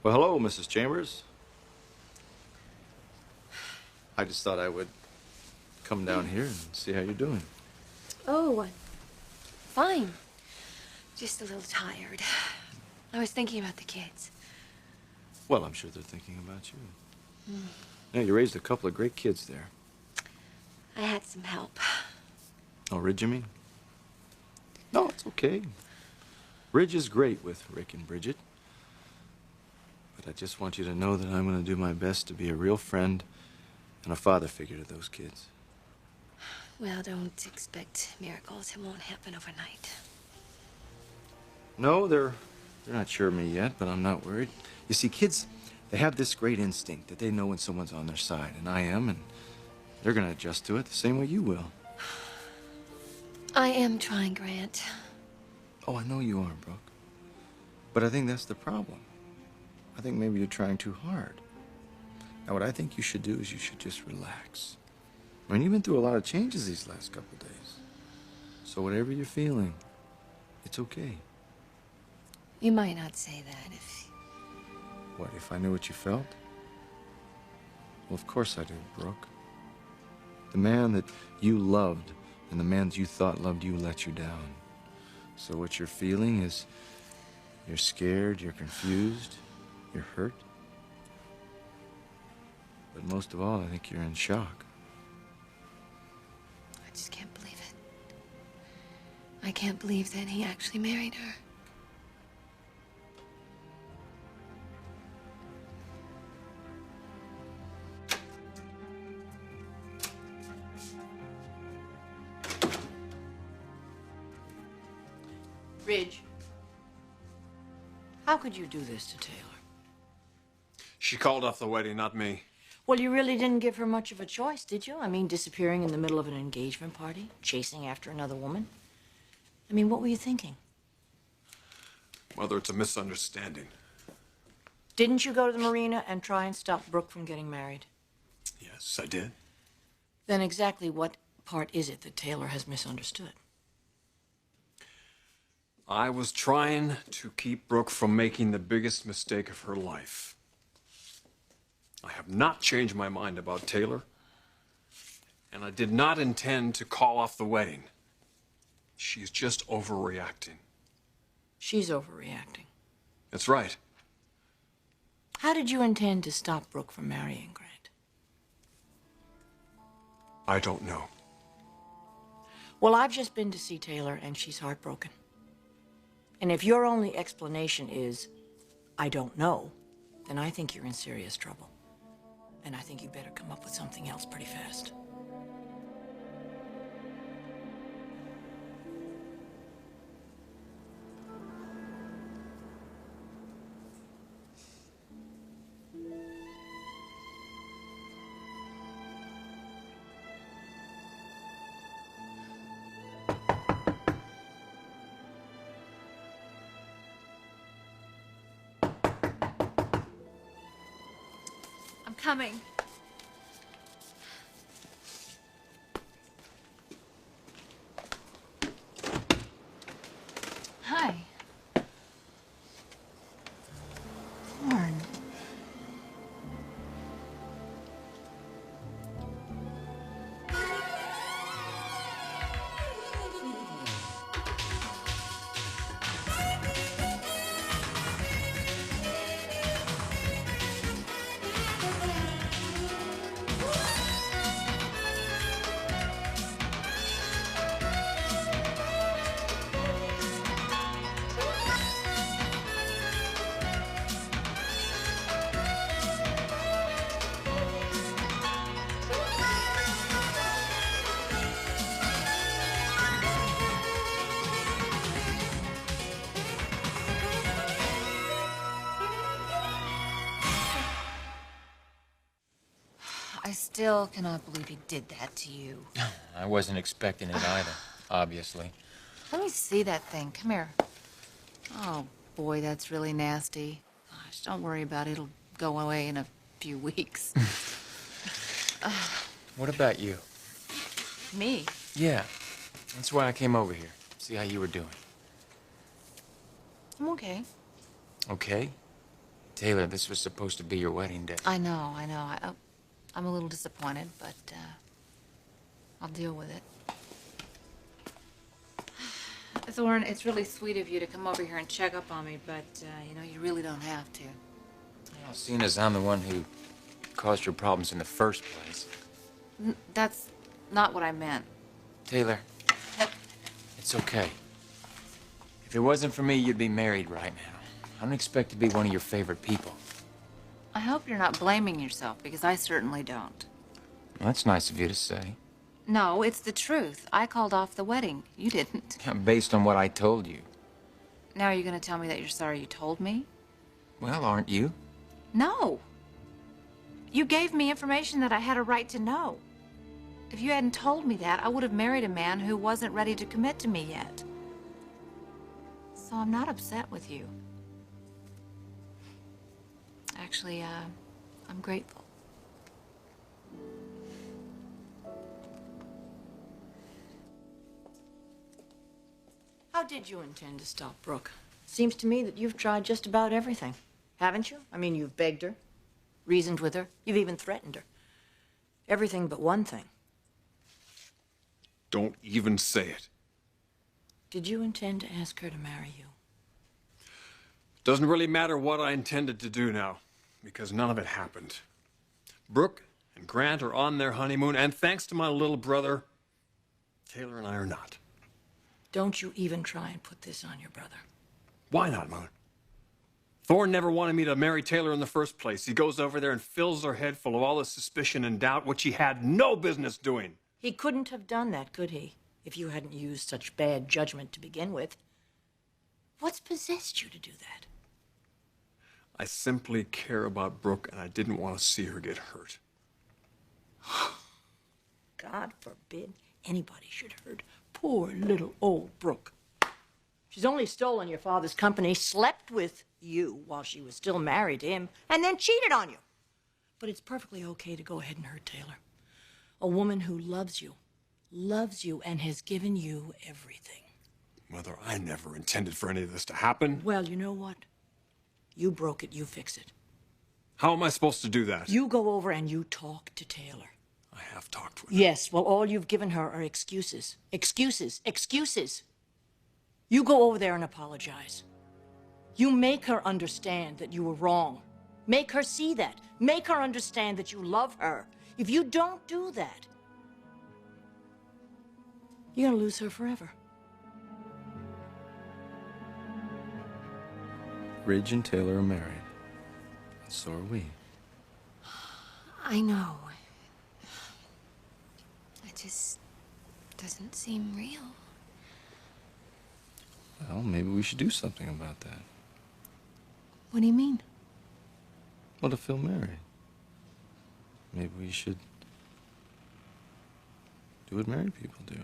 Well, hello, Mrs. Chambers. I just thought I would come down here and see how you're doing. Oh, fine. Just a little tired. I was thinking about the kids. Well, I'm sure they're thinking about you. Yeah, you raised a couple of great kids there. I had some help. Oh, Ridge, you mean? No, it's okay. Ridge is great with Rick and Bridget. But I just want you to know that I'm going to do my best to be a real friend and a father figure to those kids. Well, don't expect miracles. It won't happen overnight. No, they're not sure of me yet, but I'm not worried. You see, kids, they have this great instinct that they know when someone's on their side, and I am, and they're going to adjust to it the same way you will. I am trying, Grant. Oh, I know you are, Brooke. But I think that's the problem. I think maybe you're trying too hard. Now, what I think you should do is you should just relax. I mean, you've been through a lot of changes these last couple of days. So whatever you're feeling, it's okay. You might not say that if... What, if I knew what you felt? Well, of course I do, Brooke. The man that you loved and the man that you thought loved you let you down. So what you're feeling is you're scared, you're confused, you're hurt. But most of all, I think you're in shock. I just can't believe it. I can't believe that he actually married her. Ridge, how could you do this to Taylor? She called off the wedding, not me. Well, you really didn't give her much of a choice, did you? I mean, disappearing in the middle of an engagement party, chasing after another woman. I mean, what were you thinking? Mother, it's a misunderstanding. Didn't you go to the marina and try and stop Brooke from getting married? Yes, I did. Then exactly what part is it that Taylor has misunderstood? I was trying to keep Brooke from making the biggest mistake of her life. I have not changed my mind about Taylor, and I did not intend to call off the wedding. She's just overreacting. She's overreacting. That's right. How did you intend to stop Brooke from marrying Grant? I don't know. Well, I've just been to see Taylor, and she's heartbroken. And if your only explanation is, I don't know, then I think you're in serious trouble. And I think you better come up with something else pretty fast. I'm coming. Hi. Thorne. I still cannot believe he did that to you. I wasn't expecting it either, obviously. Let me see that thing. Come here. Oh, boy, that's really nasty. Gosh, don't worry about it. It'll go away in a few weeks. What about you? Me? Yeah, that's why I came over here. See how you were doing. I'm okay. Okay? Taylor, this was supposed to be your wedding day. I know. I'm a little disappointed, but I'll deal with it. Thorne, it's really sweet of you to come over here and check up on me, but, you know, you really don't have to. Well, seeing as I'm the one who caused your problems in the first place. That's not what I meant. Taylor, it's okay. If it wasn't for me, you'd be married right now. I don't expect to be one of your favorite people. I hope you're not blaming yourself, because I certainly don't. Well, that's nice of you to say. No, it's the truth. I called off the wedding. You didn't. Based on what I told you. Now are you going to tell me that you're sorry you told me? Well, aren't you? No. You gave me information that I had a right to know. If you hadn't told me that, I would have married a man who wasn't ready to commit to me yet. So I'm not upset with you. Actually, I'm grateful. How did you intend to stop Brooke? Seems to me that you've tried just about everything, haven't you? I mean, you've begged her, reasoned with her, you've even threatened her. Everything but one thing. Don't even say it. Did you intend to ask her to marry you? Doesn't really matter what I intended to do now, because none of it happened. Brooke and Grant are on their honeymoon, and thanks to my little brother, Taylor and I are not. Don't you even try and put this on your brother. Why not, Moon? Thorne never wanted me to marry Taylor in the first place. He goes over there and fills her head full of all this suspicion and doubt, which he had no business doing. He couldn't have done that, could he? If you hadn't used such bad judgment to begin with. What's possessed you to do that? I simply care about Brooke, and I didn't want to see her get hurt. God forbid anybody should hurt poor little old Brooke. She's only stolen your father's company, slept with you while she was still married to him, and then cheated on you. But it's perfectly okay to go ahead and hurt Taylor. A woman who loves you and has given you everything. Mother, I never intended for any of this to happen. Well, you know what? You broke it, you fix it. How am I supposed to do that? You go over and you talk to Taylor. I have talked with her. Yes, well, all you've given her are excuses. Excuses, excuses. You go over there and apologize. You make her understand that you were wrong. Make her see that. Make her understand that you love her. If you don't do that, you're gonna lose her forever. Ridge and Taylor are married. And so are we. I know. It just doesn't seem real. Well, maybe we should do something about that. What do you mean? Well, to feel married. Maybe we should do what married people do.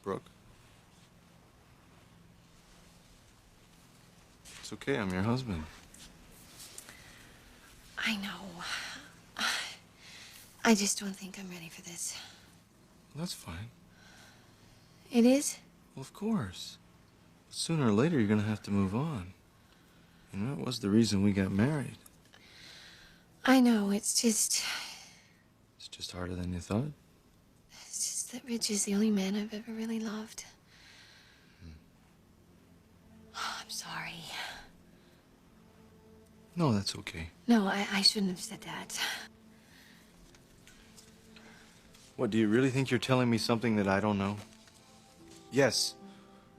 Brooke. It's okay, I'm your husband. I know. I just don't think I'm ready for this. Well, that's fine. It is? Well, of course. Sooner or later, you're gonna have to move on. You know, it was the reason we got married. I know, it's just harder than you thought. It's just that Rich is the only man I've ever really loved. Oh, I'm sorry. No, that's okay. No, I shouldn't have said that. What, do you really think you're telling me something that I don't know? Yes,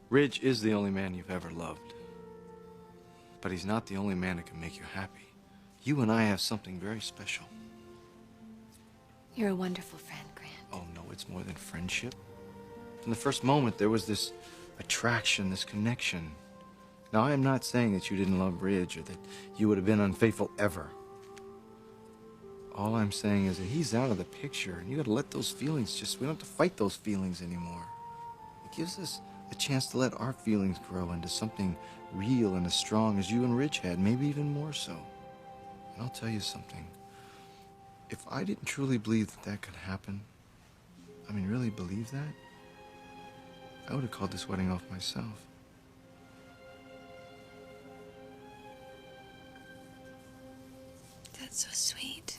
Ridge is the only man you've ever loved. But he's not the only man that can make you happy. You and I have something very special. You're a wonderful friend, Grant. Oh, no, it's more than friendship. From the first moment, there was this attraction, this connection. Now, I am not saying that you didn't love Ridge or that you would have been unfaithful ever. All I'm saying is that he's out of the picture, and you gotta let those feelings we don't have to fight those feelings anymore. It gives us a chance to let our feelings grow into something real and as strong as you and Rich had, maybe even more so. And I'll tell you something. If I didn't truly believe that that could happen, I mean, really believe that, I would have called this wedding off myself. That's so sweet.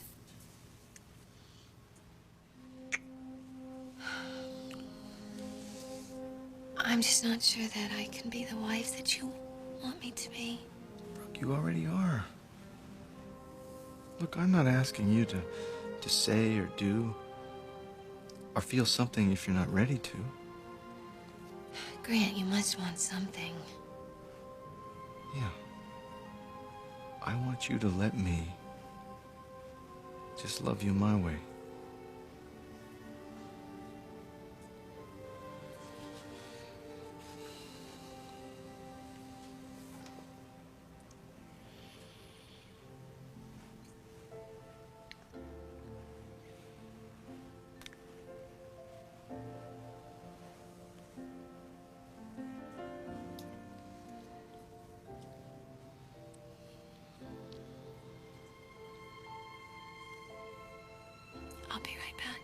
I'm just not sure that I can be the wife that you want me to be. Brooke, you already are. Look, I'm not asking you to say or do or feel something if you're not ready to. Grant, you must want something. Yeah. I want you to let me just love you my way. I'll be right back.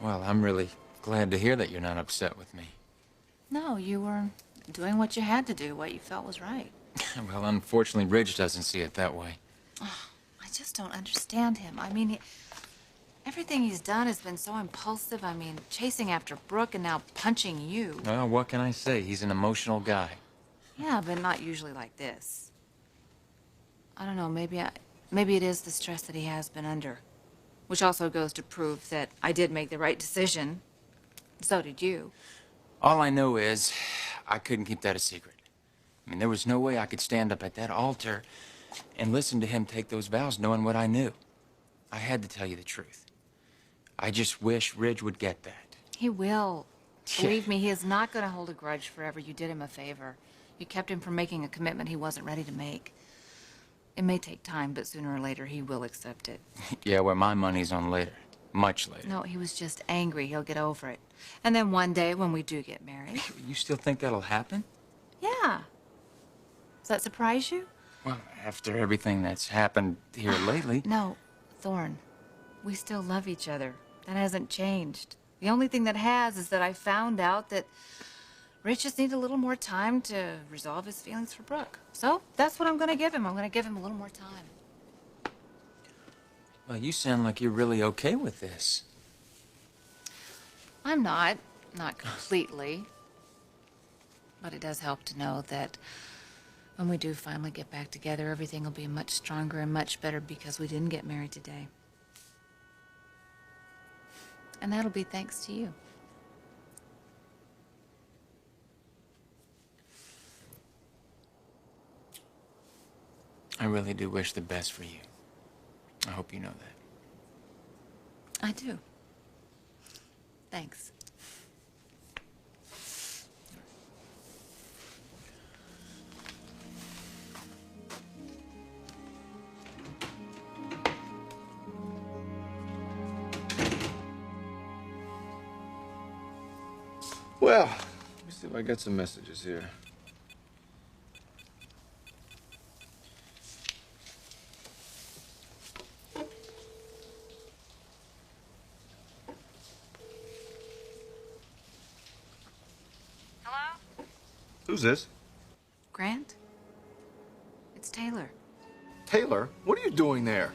Well, I'm really glad to hear that you're not upset with me. No, you were doing what you had to do, what you felt was right. Well, unfortunately, Ridge doesn't see it that way. I just don't understand him. I mean, everything he's done has been so impulsive. I mean, chasing after Brooke and now punching you. Well, what can I say? He's an emotional guy. Yeah, but not usually like this. I don't know, maybe it is the stress that he has been under. Which also goes to prove that I did make the right decision. So did you. All I know is I couldn't keep that a secret. I mean, there was no way I could stand up at that altar and listen to him take those vows knowing what I knew. I had to tell you the truth. I just wish Ridge would get that. He will. Yeah. Believe me, he is not going to hold a grudge forever. You did him a favor. You kept him from making a commitment he wasn't ready to make. It may take time, but sooner or later he will accept it. Yeah, well, my money's on later. Much later. No, he was just angry. He'll get over it. And then one day when we do get married... You still think that'll happen? Yeah. Does that surprise you? Well, after everything that's happened here lately... No, Thorne. We still love each other. That hasn't changed. The only thing that has is that I found out that Rich just needs a little more time to resolve his feelings for Brooke. So that's what I'm going to give him. I'm going to give him a little more time. Well, you sound like you're really okay with this. I'm not. Not completely. But it does help to know that when we do finally get back together, everything will be much stronger and much better because we didn't get married today. And that'll be thanks to you. I really do wish the best for you. I hope you know that. I do. Thanks. Well, let me see if I got some messages here. Hello? Who's this? Grant? It's Taylor. Taylor? What are you doing there?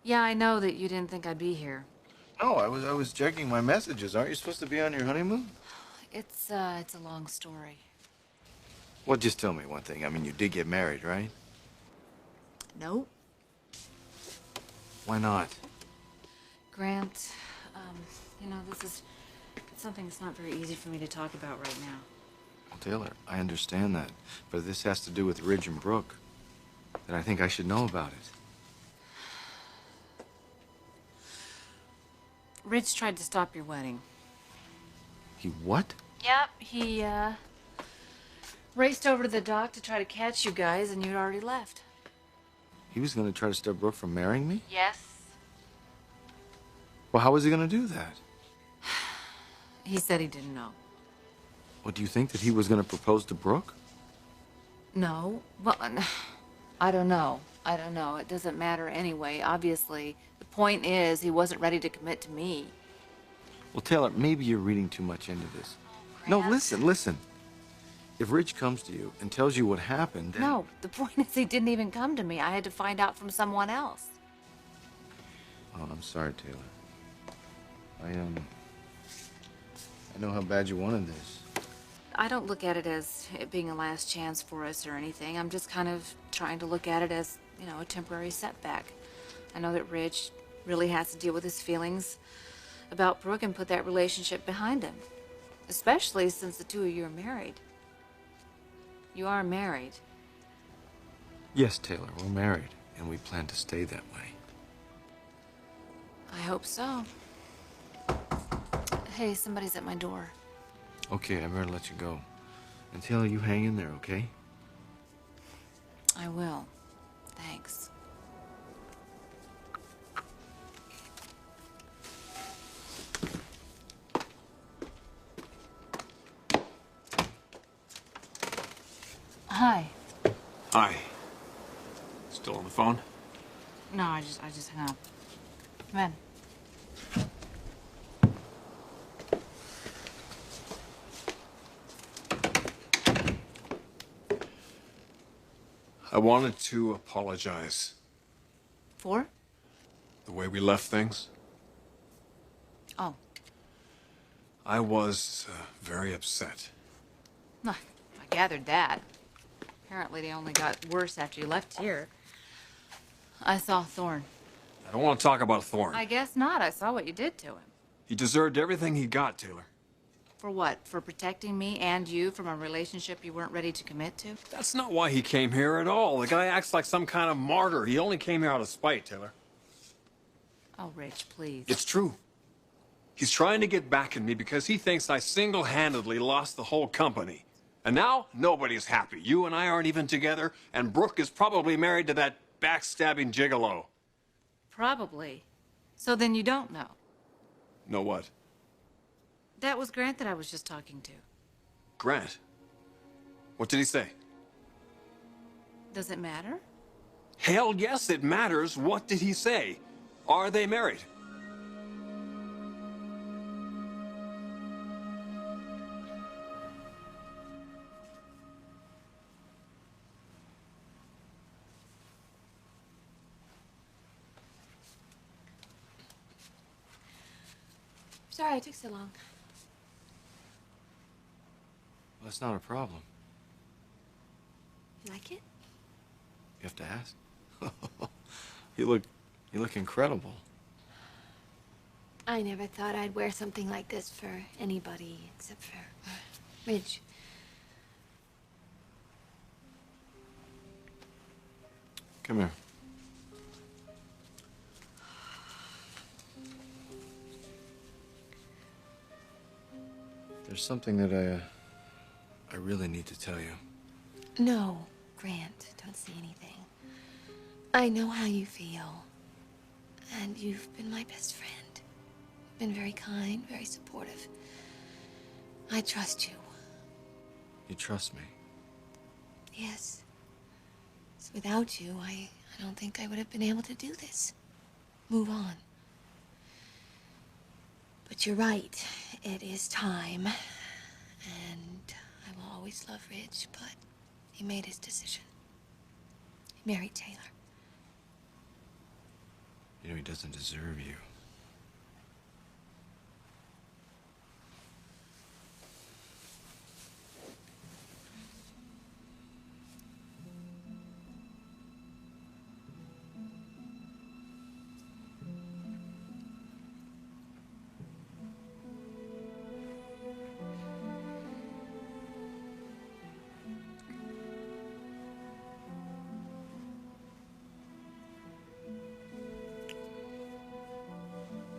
Yeah, I know that you didn't think I'd be here. No, I was checking my messages. Aren't you supposed to be on your honeymoon? It's a long story. Well, just tell me one thing. I mean, you did get married, right? Nope. Why not? Grant, you know, this is something that's not very easy for me to talk about right now. Well, Taylor, I understand that. But if this has to do with Ridge and Brooke, then I think I should know about it. Rich tried to stop your wedding. He what? Yep, he, raced over to the dock to try to catch you guys, and you'd already left. He was gonna try to stop Brooke from marrying me? Yes. Well, how was he gonna do that? He said he didn't know. Well, do you think that he was gonna propose to Brooke? No. Well, I don't know. I don't know. It doesn't matter anyway. Obviously, the point is he wasn't ready to commit to me. Well, Taylor, maybe you're reading too much into this. No, listen. If Rich comes to you and tells you what happened, then... No, the point is he didn't even come to me. I had to find out from someone else. Oh, I'm sorry, Taylor. I know how bad you wanted this. I don't look at it as it being a last chance for us or anything. I'm just kind of trying to look at it as, you know, a temporary setback. I know that Rich really has to deal with his feelings about Brooke and put that relationship behind him. Especially since the two of you are married. You are married. Yes, Taylor, we're married, and we plan to stay that way. I hope so. Hey, somebody's at my door. Okay, I better let you go. And Taylor, you hang in there, okay? I will. Thanks. Hi. Hi. Still on the phone? No, I just hung up. Come in. I wanted to apologize. For? The way we left things. Oh. I was very upset. I gathered that. Apparently they only got worse after you left here. I saw Thorne. I don't want to talk about Thorne. I guess not. I saw what you did to him. He deserved everything he got, Taylor. For what? For protecting me and you from a relationship you weren't ready to commit to? That's not why he came here at all. The guy acts like some kind of martyr. He only came here out of spite, Taylor. Oh, Rich, please. It's true. He's trying to get back at me because he thinks I single-handedly lost the whole company. And now, nobody's happy. You and I aren't even together, and Brooke is probably married to that backstabbing gigolo. Probably. So then you don't know. Know what? That was Grant that I was just talking to. Grant? What did he say? Does it matter? Hell yes, it matters. What did he say? Are they married? Sorry it took so long. Well, that's not a problem. You like it? You have to ask. You look incredible. I never thought I'd wear something like this for anybody except for Ridge. Come here. There's something that I really need to tell you. No, Grant, don't say anything. I know how you feel. And you've been my best friend. Been very kind, very supportive. I trust you. You trust me? Yes. So without you, I don't think I would have been able to do this. Move on. But you're right. It is time. And I will always love Ridge, but he made his decision. He married Taylor. You know, he doesn't deserve you.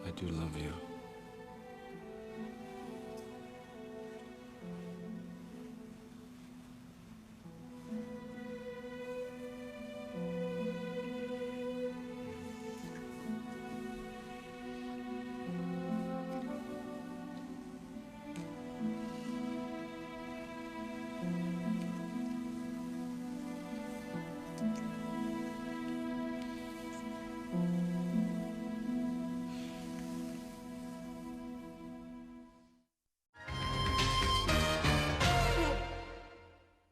I do love you.